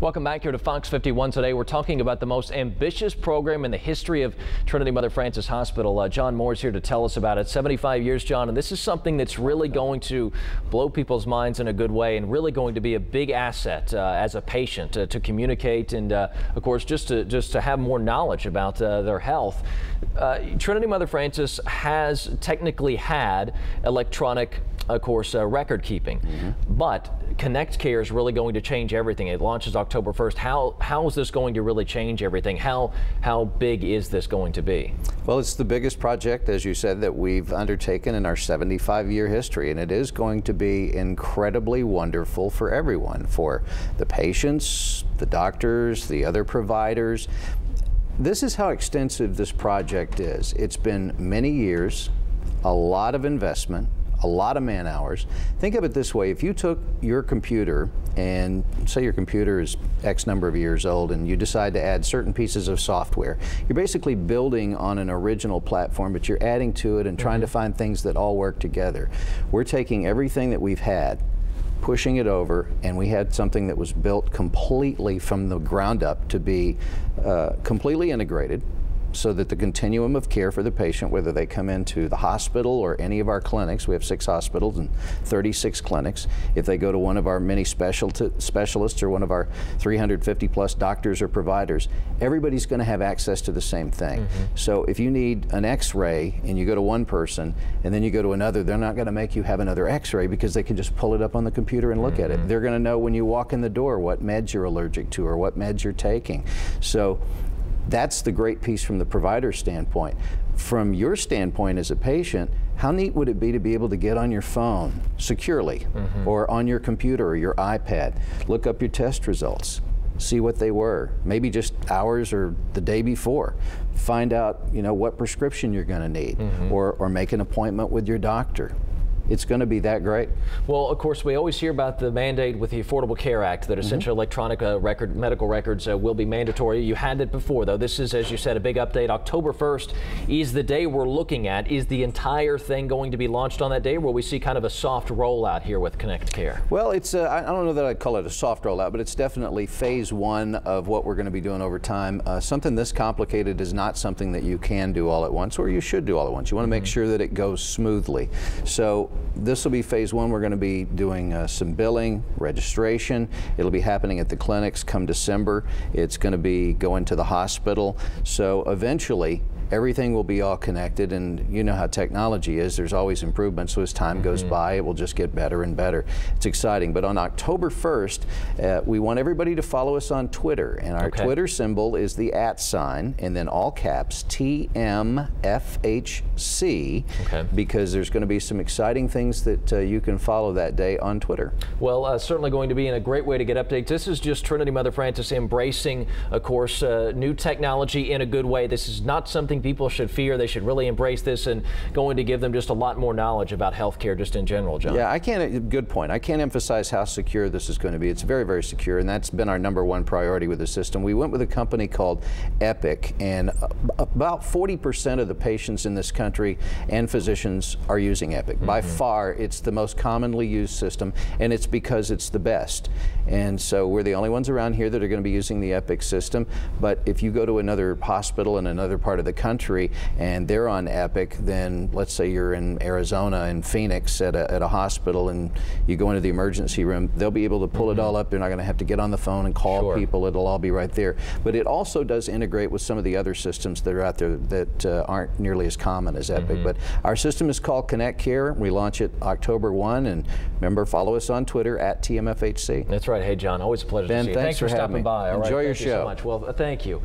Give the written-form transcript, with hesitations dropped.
Welcome back here to Fox 51 today. We're talking about the most ambitious program in the history of Trinity Mother Frances Hospital. John Moore's here to tell us about it. 75 years, John, and this is something that's really going to blow people's minds in a good way and really going to be a big asset as a patient to communicate and, of course, just to have more knowledge about their health. Trinity Mother Frances has technically had electronic, of course, record keeping, but ConnectCARE is really going to change everything. It launches October 1st. How is this going to really change everything? How big is this going to be? Well, it's the biggest project, as you said, that we've undertaken in our 75-year history, and it is going to be incredibly wonderful for everyone, for the patients, the doctors, the other providers. This is how extensive this project is. It's been many years, a lot of investment, a lot of man hours. Think of it this way: if you took your computer and say your computer is X number of years old and you decide to add certain pieces of software, you're basically building on an original platform, but you're adding to it and trying to find things that all work together. We're taking everything that we've had, pushing it over, and we had something that was built completely from the ground up to be completely integrated, so that the continuum of care for the patient, whether they come into the hospital or any of our clinics — we have 6 hospitals and 36 clinics — if they go to one of our many specialists or one of our 350 plus doctors or providers, everybody's going to have access to the same thing. So if you need an x-ray and you go to one person and then you go to another, they're not going to make you have another x-ray because they can just pull it up on the computer and look at it. They're going to know when you walk in the door what meds you're allergic to or what meds you're taking. So that's the great piece from the provider standpoint. From your standpoint as a patient, how neat would it be to be able to get on your phone securely or on your computer or your iPad, look up your test results, see what they were, maybe just hours or the day before, find out, you know, what prescription you're going to need, or make an appointment with your doctor. It's going to be that great. Well, of course, we always hear about the mandate with the Affordable Care Act that essentially electronic medical records will be mandatory. You had it before, though. This is, as you said, a big update. October 1st is the day we're looking at. Is the entire thing going to be launched on that day, or will we see kind of a soft rollout here with ConnectCARE? Well, it's I don't know that I'd call it a soft rollout, but it's definitely phase 1 of what we're going to be doing over time. Something this complicated is not something that you can do all at once, or you should do all at once. You want to make sure that it goes smoothly. So this will be phase 1. We're going to be doing some billing, registration. It'll be happening at the clinics come December. It's going to be going to the hospital. So eventually, everything will be all connected, and you know how technology is. There's always improvement, so as time goes by, it will just get better and better. It's exciting. But on October 1st, we want everybody to follow us on Twitter, and our Twitter symbol is the @ and then all caps TMFHC, because there's going to be some exciting things that you can follow that day on Twitter. Well, certainly going to be in a great way to get updates. This is just Trinity Mother Frances embracing, of course, new technology in a good way. This is not something people should fear. They should really embrace this, and going to give them just a lot more knowledge about healthcare just in general, John. Yeah, good point. I can't emphasize how secure this is going to be. It's very, very secure, and that's been our #1 priority with the system. We went with a company called Epic, and about 40% of the patients in this country and physicians are using Epic. By far, it's the most commonly used system, and it's because it's the best. And so we're the only ones around here that are going to be using the Epic system. But if you go to another hospital in another part of the country and they're on Epic, then let's say you're in Arizona, in Phoenix, at a hospital, and you go into the emergency room, they'll be able to pull it all up. They're not going to have to get on the phone and call people. It'll all be right there. But it also does integrate with some of the other systems that are out there that aren't nearly as common as Epic. But our system is called ConnectCARE. We launch it October 1, and remember, follow us on Twitter @ TMFHC. That's right. Hey, John, always a pleasure to see you. Thanks for stopping by. Enjoy your show. Thank you so much. Well, thank you.